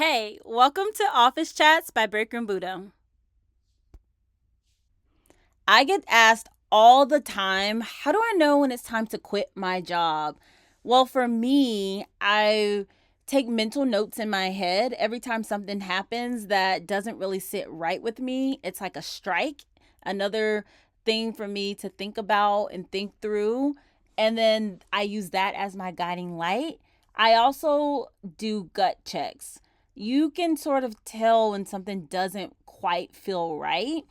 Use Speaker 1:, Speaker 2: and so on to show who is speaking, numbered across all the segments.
Speaker 1: Hey, welcome to Office Chats by Breakroom. I get asked all the time, how do I know when it's time to quit my job? Well, for me, I take mental notes in my head every time something happens that doesn't really sit right with me. It's like a strike, another thing for me to think about and think through. And then I use that as my guiding light. I also do gut checks. You can sort of tell when something doesn't quite feel right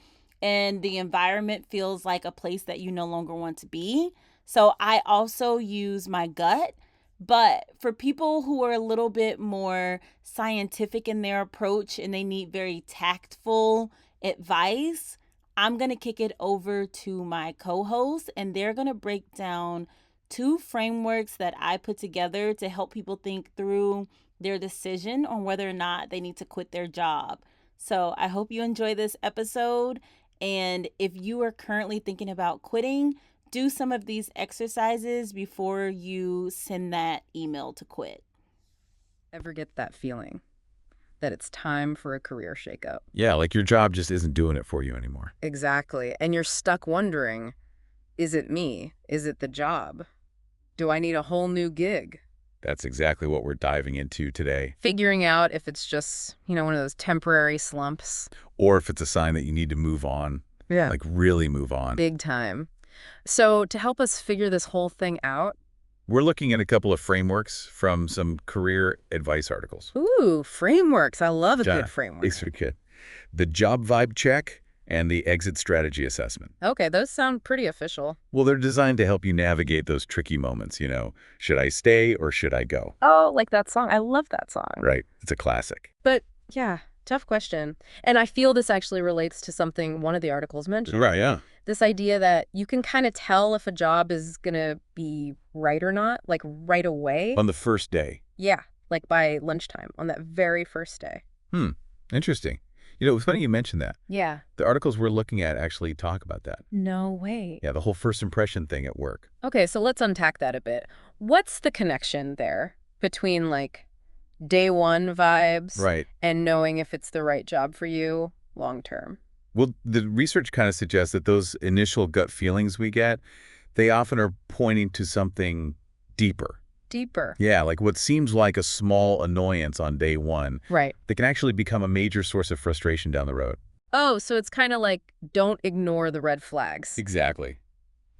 Speaker 1: and the environment feels like a place that you no longer want to be. So I also use my gut. But for people who are a little bit more scientific in their approach and they need very tactful advice, I'm going to kick it over to my co host and they're going to break down two frameworks that I put together to help people think through their decision on whether or not they need to quit their job. So I hope you enjoy this episode. And if you are currently thinking about quitting, do some of these exercises before you send that email to quit.
Speaker 2: Ever get that feeling that it's time for a career shakeup?
Speaker 3: Yeah, like your job just isn't doing it for you anymore.
Speaker 2: Exactly. And you're stuck wondering, is it me? Is it the job? Do I need a whole new gig?
Speaker 3: That's exactly what we're diving into today.
Speaker 2: Figuring out if it's just, one of those temporary slumps.
Speaker 3: Or if it's a sign that you need to move on,
Speaker 2: Yeah.
Speaker 3: like really move on.
Speaker 2: Big time. So to help us figure this whole thing out,
Speaker 3: We're looking at a couple of frameworks from some career advice articles.
Speaker 2: ooh, frameworks. I love a good framework.
Speaker 3: These are good. The job vibe check and the exit strategy assessment.
Speaker 2: Okay, those sound pretty official.
Speaker 3: Well, they're designed to help you navigate those tricky moments, should I stay or should I go?
Speaker 2: Oh, like that song. I love that song.
Speaker 3: Right. It's a classic.
Speaker 2: But yeah, tough question. And I feel this actually relates to something one of the articles mentioned.
Speaker 3: Right, yeah.
Speaker 2: This idea that you can kind of tell if a job is going to be right or not, like right away.
Speaker 3: On the first day.
Speaker 2: Yeah, like by lunchtime on that very first day.
Speaker 3: Interesting. It was funny you mentioned that.
Speaker 2: Yeah.
Speaker 3: The articles we're looking at actually talk about that.
Speaker 2: No way.
Speaker 3: Yeah, the whole first impression thing at work.
Speaker 2: Okay, so let's unpack that a bit. What's the connection there between like day one vibes
Speaker 3: Right.
Speaker 2: and knowing if it's the right job for you long term?
Speaker 3: Well, the research kind of suggests that those initial gut feelings we get, they often are pointing to something deeper.
Speaker 2: Deeper.
Speaker 3: Yeah, like what seems like a small annoyance on day one,
Speaker 2: Right.
Speaker 3: that can actually become a major source of frustration down the road.
Speaker 2: Oh, so it's kind of like don't ignore the red flags.
Speaker 3: Exactly.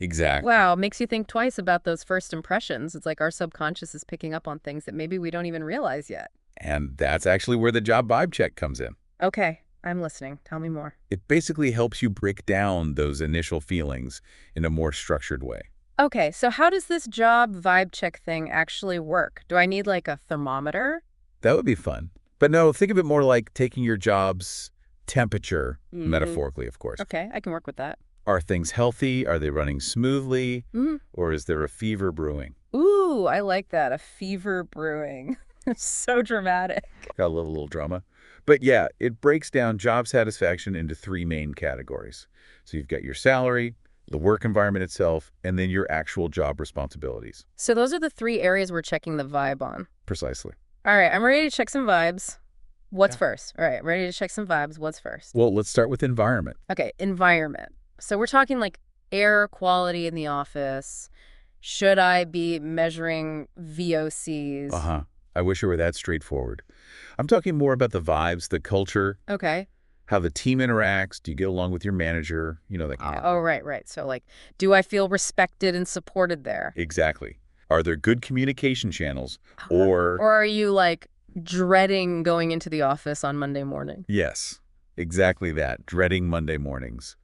Speaker 3: Exactly.
Speaker 2: Wow, makes you think twice about those first impressions. It's like our subconscious is picking up on things that maybe we don't even realize yet.
Speaker 3: And that's actually where the job vibe check comes in.
Speaker 2: Okay, I'm listening. Tell me more.
Speaker 3: It basically helps you break down those initial feelings in a more structured way.
Speaker 2: Okay, so how does this job vibe check thing actually work? Do I need like a thermometer?
Speaker 3: That would be fun. But no, think of it more like taking your job's temperature, metaphorically, of course.
Speaker 2: Okay, I can work with that.
Speaker 3: Are things healthy? Are they running smoothly?
Speaker 2: Mhm.
Speaker 3: Or is there a fever brewing?
Speaker 2: Ooh, I like that. A fever brewing. So dramatic.
Speaker 3: Got a little drama. But yeah, it breaks down job satisfaction into three main categories. So you've got your salary, the work environment itself, and then your actual job responsibilities.
Speaker 2: So those are the three areas we're checking the vibe on.
Speaker 3: Precisely.
Speaker 2: All right, I'm ready to check some vibes. What's first? All right, ready to check some vibes. What's first?
Speaker 3: Well, let's start with environment.
Speaker 2: Okay, environment. So we're talking like air quality in the office. Should I be measuring VOCs?
Speaker 3: Uh-huh. I wish it were that straightforward. I'm talking more about the vibes, the culture,
Speaker 2: Okay.
Speaker 3: how the team interacts. Do you get along with your manager? That kind of
Speaker 2: Oh, right. So like, do I feel respected and supported there?
Speaker 3: Exactly. Are there good communication channels? Or
Speaker 2: Or are you like dreading going into the office on Monday morning?
Speaker 3: yes, exactly that. Dreading Monday mornings.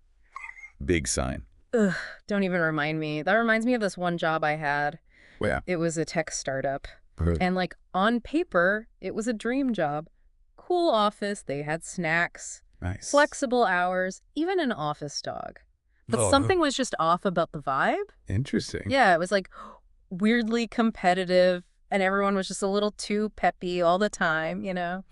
Speaker 3: Big sign.
Speaker 2: Ugh, don't even remind me. That reminds me of this one job I had.
Speaker 3: Well, yeah.
Speaker 2: It was a tech startup. And like on paper, it was a dream job. Cool office, they had snacks,
Speaker 3: Nice.
Speaker 2: flexible hours, even an office dog. But
Speaker 3: Oh.
Speaker 2: something was just off about the vibe.
Speaker 3: Interesting.
Speaker 2: Yeah, it was like weirdly competitive and everyone was just a little too peppy all the time,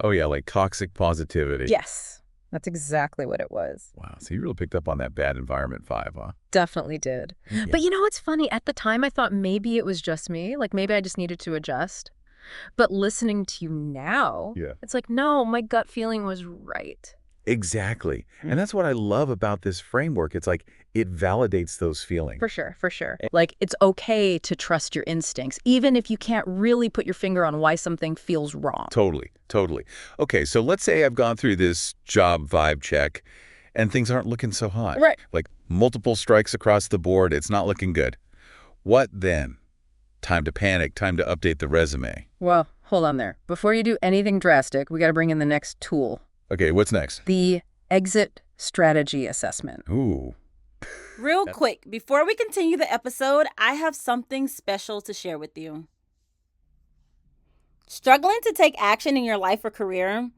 Speaker 3: Oh, yeah, like toxic positivity.
Speaker 2: Yes, that's exactly what it was.
Speaker 3: Wow, so you really picked up on that bad environment vibe, huh?
Speaker 2: Definitely did.
Speaker 3: Yeah.
Speaker 2: But you know what's funny? At the time, I thought maybe it was just me. Like maybe I just needed to adjust. But listening to you now,
Speaker 3: Yeah.
Speaker 2: it's like, no, my gut feeling was right.
Speaker 3: Exactly. And that's what I love about this framework. It's like it validates those feelings.
Speaker 2: For sure, for sure. Like, it's okay to trust your instincts, even if you can't really put your finger on why something feels wrong.
Speaker 3: Totally, totally. Okay, so let's say I've gone through this job vibe check and things aren't looking so hot.
Speaker 2: Right.
Speaker 3: Like multiple strikes across the board, it's not looking good. What then? Time to panic, time to update the resume.
Speaker 2: Well, hold on there. Before you do anything drastic, we got to bring in the next tool.
Speaker 3: Okay, what's next?
Speaker 2: The exit strategy assessment.
Speaker 3: Ooh.
Speaker 1: Real quick, before we continue the episode, I have something special to share with you. Struggling to take action in your life or career?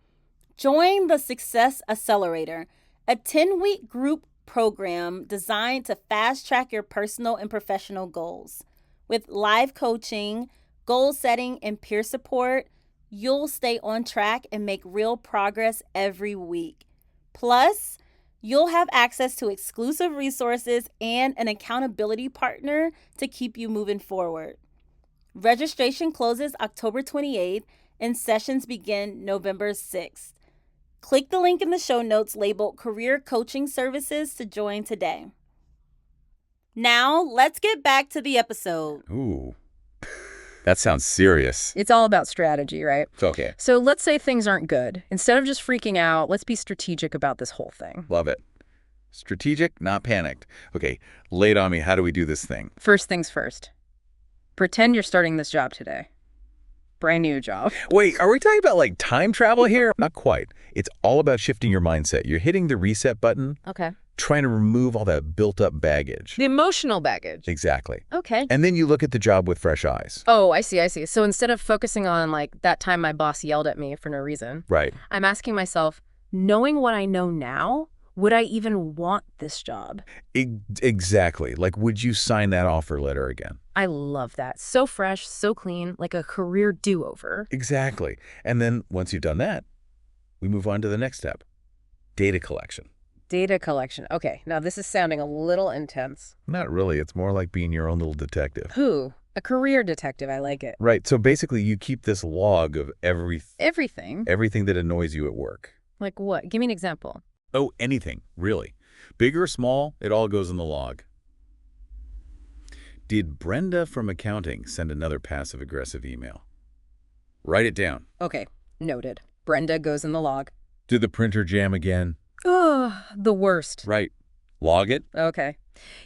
Speaker 1: Join the Success Accelerator, a 10-week group program designed to fast-track your personal and professional goals. With live coaching, goal setting, and peer support, you'll stay on track and make real progress every week. Plus, you'll have access to exclusive resources and an accountability partner to keep you moving forward. Registration closes October 28th and sessions begin November 6th. Click the link in the show notes labeled Career Coaching Services to join today. Now, let's get back to the episode.
Speaker 3: Ooh. That sounds serious.
Speaker 2: It's all about strategy, right?
Speaker 3: It's okay.
Speaker 2: So let's say things aren't good. Instead of just freaking out, let's be strategic about this whole thing.
Speaker 3: Love it. Strategic, not panicked. Okay, lay it on me. How do we do this thing?
Speaker 2: First things first. Pretend you're starting this job today. Brand new job.
Speaker 3: Wait, are we talking about like time travel here? Not quite. It's all about shifting your mindset. You're hitting the reset button,
Speaker 2: Okay.
Speaker 3: trying to remove all that built-up baggage.
Speaker 2: The emotional baggage.
Speaker 3: Exactly.
Speaker 2: Okay.
Speaker 3: And then you look at the job with fresh eyes.
Speaker 2: Oh, I see, I see. So instead of focusing on, like, that time my boss yelled at me for no reason,
Speaker 3: Right.
Speaker 2: I'm asking myself, knowing what I know now, would I even want this job?
Speaker 3: Exactly. Like, would you sign that offer letter again?
Speaker 2: I love that. So fresh, so clean, like a career do-over.
Speaker 3: Exactly. And then once you've done that, we move on to the next step. Data collection.
Speaker 2: Data collection. Okay, now this is sounding a little intense.
Speaker 3: Not really. It's more like being your own little detective.
Speaker 2: Who? A career detective. I like it.
Speaker 3: Right. So basically, you keep this log of
Speaker 2: Everything.
Speaker 3: everything that annoys you at work.
Speaker 2: Like what? Give me an example.
Speaker 3: Oh, anything, really. Big or small, it all goes in the log. Did Brenda from accounting send another passive-aggressive email? Write it down.
Speaker 2: Okay, noted. Brenda goes in the log.
Speaker 3: Did the printer jam again?
Speaker 2: Ugh, the worst.
Speaker 3: Right. Log it.
Speaker 2: Okay.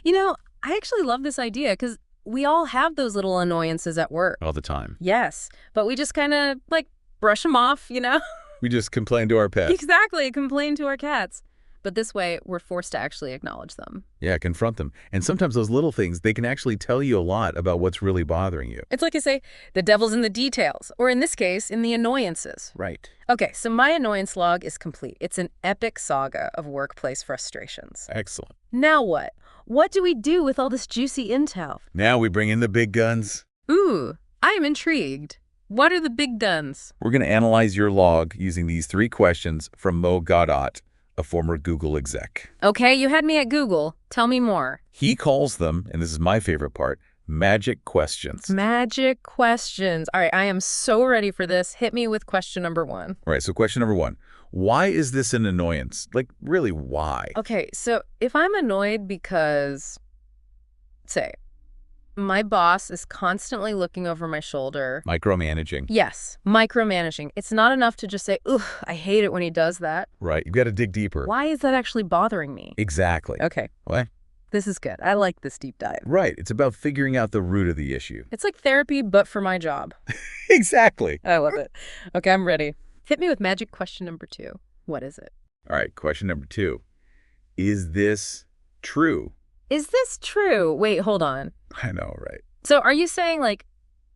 Speaker 2: You know, I actually love this idea because we all have those little annoyances at work.
Speaker 3: All the time.
Speaker 2: Yes, but we just kind of, like, brush them off, you know?
Speaker 3: We just complain to our pets.
Speaker 2: Exactly, complain to our cats. But this way, we're forced to actually acknowledge them.
Speaker 3: Yeah, confront them. And sometimes those little things, they can actually tell you a lot about what's really bothering you.
Speaker 2: It's like I say, the devil's in the details, or in this case, in the annoyances.
Speaker 3: Right.
Speaker 2: Okay, so my annoyance log is complete. It's an epic saga of workplace frustrations.
Speaker 3: Excellent.
Speaker 2: Now what? What do we do with all this juicy intel?
Speaker 3: Now we bring in the big guns.
Speaker 2: Ooh, I am intrigued. What are the big guns?
Speaker 3: We're going to analyze your log using these 3 questions from Mo Godot, a former Google exec.
Speaker 2: Okay, you had me at Google. Tell me more.
Speaker 3: He calls them, and this is my favorite part, magic questions.
Speaker 2: Magic questions. All right, I am so ready for this. Hit me with question number 1.
Speaker 3: All right, so question number 1. Why is this an annoyance? Like, really, why?
Speaker 2: Okay, so if I'm annoyed because, say, my boss is constantly looking over my shoulder.
Speaker 3: Micromanaging.
Speaker 2: Yes, micromanaging. It's not enough to just say, ugh, I hate it when he does that.
Speaker 3: Right, you've got to dig deeper.
Speaker 2: Why is that actually bothering me?
Speaker 3: Exactly.
Speaker 2: Okay,
Speaker 3: What?
Speaker 2: this is good. I like this deep dive.
Speaker 3: Right, it's about figuring out the root of the issue.
Speaker 2: It's like therapy, but for my job.
Speaker 3: Exactly.
Speaker 2: I love it. Okay, I'm ready. Hit me with magic question number 2. What is it?
Speaker 3: All right, question number 2. Is this true?
Speaker 2: Is this true? Wait, hold on.
Speaker 3: I know, right?
Speaker 2: So are you saying, like,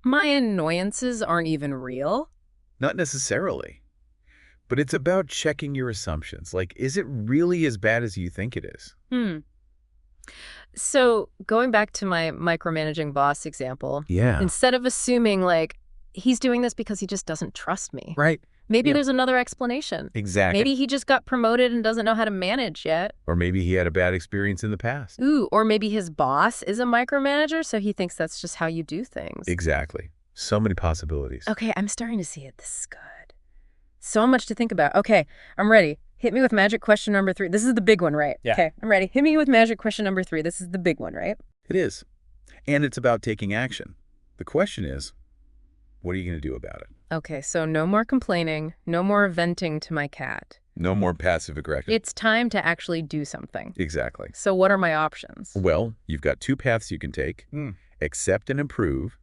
Speaker 2: my annoyances aren't even real?
Speaker 3: Not necessarily. But it's about checking your assumptions. Like, is it really as bad as you think it is?
Speaker 2: So going back to my micromanaging boss example,
Speaker 3: Yeah.
Speaker 2: instead of assuming, like, he's doing this because he just doesn't trust me,
Speaker 3: Right.
Speaker 2: maybe
Speaker 3: Yeah.
Speaker 2: there's another explanation.
Speaker 3: Exactly.
Speaker 2: Maybe he just got promoted and doesn't know how to manage yet.
Speaker 3: Or maybe he had a bad experience in the past.
Speaker 2: Ooh, or maybe his boss is a micromanager, so he thinks that's just how you do things.
Speaker 3: Exactly. So many possibilities.
Speaker 2: Okay, I'm starting to see it. This is good. So much to think about. Okay, I'm ready. Hit me with magic question number 3. This is the big one, right?
Speaker 3: Yeah.
Speaker 2: Okay, I'm ready. Hit me with magic question number 3. This is the big one, right?
Speaker 3: It is. And it's about taking action. The question is, what are you going to do about it?
Speaker 2: Okay, so no more complaining, no more venting to my cat.
Speaker 3: No more passive aggression.
Speaker 2: It's time to actually do something.
Speaker 3: Exactly.
Speaker 2: So what are my options?
Speaker 3: Well, you've got 2 paths you can take. Accept and improve,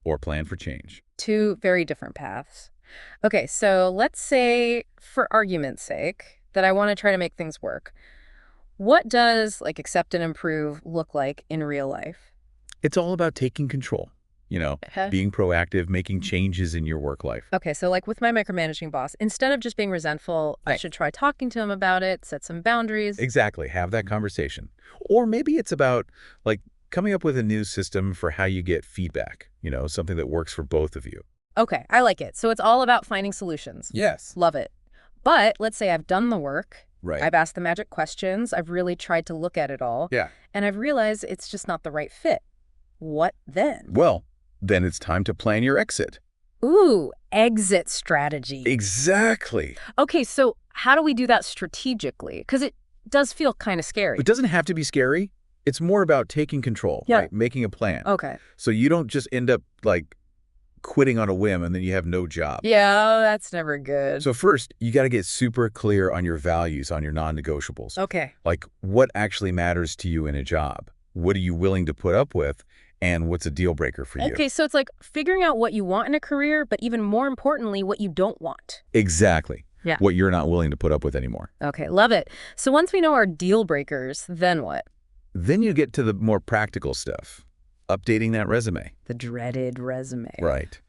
Speaker 3: or plan for change.
Speaker 2: 2 very different paths. Okay, so let's say, for argument's sake, that I want to try to make things work. What does, like, accept and improve look like in real life?
Speaker 3: It's all about taking control. Being proactive, making changes in your work life.
Speaker 2: Okay, so like with my micromanaging boss, instead of just being resentful, I should try talking to him about it, set some boundaries.
Speaker 3: Exactly. Have that conversation. Or maybe it's about, like, coming up with a new system for how you get feedback, something that works for both of you.
Speaker 2: Okay, I like it. So it's all about finding solutions.
Speaker 3: Yes.
Speaker 2: Love it. But let's say I've done the work.
Speaker 3: Right.
Speaker 2: I've asked the magic questions. I've really tried to look at it all.
Speaker 3: Yeah.
Speaker 2: And I've realized it's just not the right fit. What then?
Speaker 3: Well, then it's time to plan your exit.
Speaker 2: Ooh, exit strategy.
Speaker 3: Exactly.
Speaker 2: Okay, so how do we do that strategically? Because it does feel kind of scary.
Speaker 3: It doesn't have to be scary. It's more about taking control, right? Making a plan.
Speaker 2: Okay.
Speaker 3: So you don't just end up, like, quitting on a whim and then you have no job.
Speaker 2: Yeah, that's never good.
Speaker 3: So first, you got to get super clear on your values, on your non-negotiables.
Speaker 2: Okay.
Speaker 3: Like, what actually matters to you in a job? What are you willing to put up with? And what's a deal breaker for you?
Speaker 2: Okay, so it's like figuring out what you want in a career, but even more importantly, what you don't want.
Speaker 3: Exactly.
Speaker 2: Yeah.
Speaker 3: What you're not willing to put up with anymore.
Speaker 2: Okay, love it. So once we know our deal breakers, then what?
Speaker 3: Then you get to the more practical stuff. Updating that resume.
Speaker 2: The dreaded resume.
Speaker 3: Right.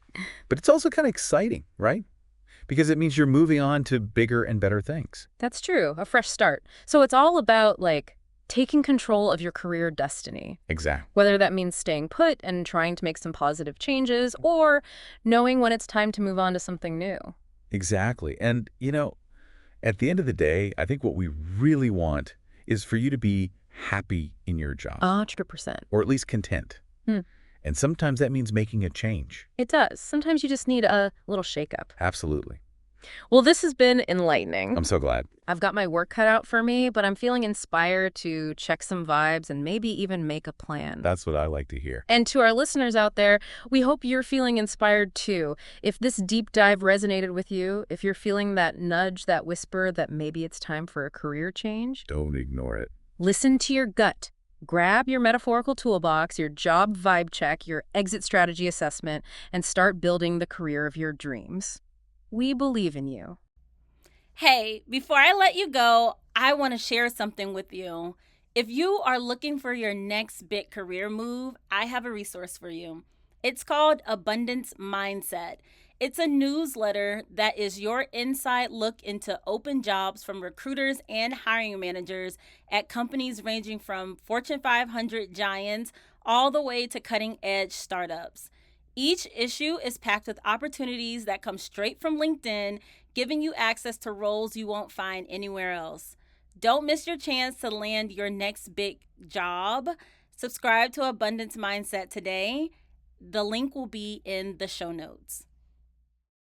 Speaker 3: But it's also kind of exciting, right? Because it means you're moving on to bigger and better things.
Speaker 2: That's true. A fresh start. So it's all about, like, taking control of your career destiny.
Speaker 3: Exactly.
Speaker 2: Whether that means staying put and trying to make some positive changes, or knowing when it's time to move on to something new.
Speaker 3: Exactly. And, at the end of the day, I think what we really want is for you to be happy in your job.
Speaker 2: 100%.
Speaker 3: Or at least content. And sometimes that means making a change.
Speaker 2: It does. Sometimes you just need a little shakeup.
Speaker 3: Absolutely.
Speaker 2: Well, this has been enlightening.
Speaker 3: I'm so glad.
Speaker 2: I've got my work cut out for me, but I'm feeling inspired to check some vibes and maybe even make a plan.
Speaker 3: That's what I like to hear.
Speaker 2: And to our listeners out there, we hope you're feeling inspired too. If this deep dive resonated with you, if you're feeling that nudge, that whisper that maybe it's time for a career change,
Speaker 3: Don't ignore it.
Speaker 2: listen to your gut. Grab your metaphorical toolbox, your job vibe check, your exit strategy assessment, and start building the career of your dreams. We believe in you.
Speaker 1: Hey, before I let you go, I want to share something with you. If you are looking for your next big career move, I have a resource for you. It's called Abundance Mindset. It's a newsletter that is your inside look into open jobs from recruiters and hiring managers at companies ranging from Fortune 500 giants all the way to cutting-edge startups. Each issue is packed with opportunities that come straight from LinkedIn, giving you access to roles you won't find anywhere else. Don't miss your chance to land your next big job. Subscribe to Abundance Mindset today. The link will be in the show notes.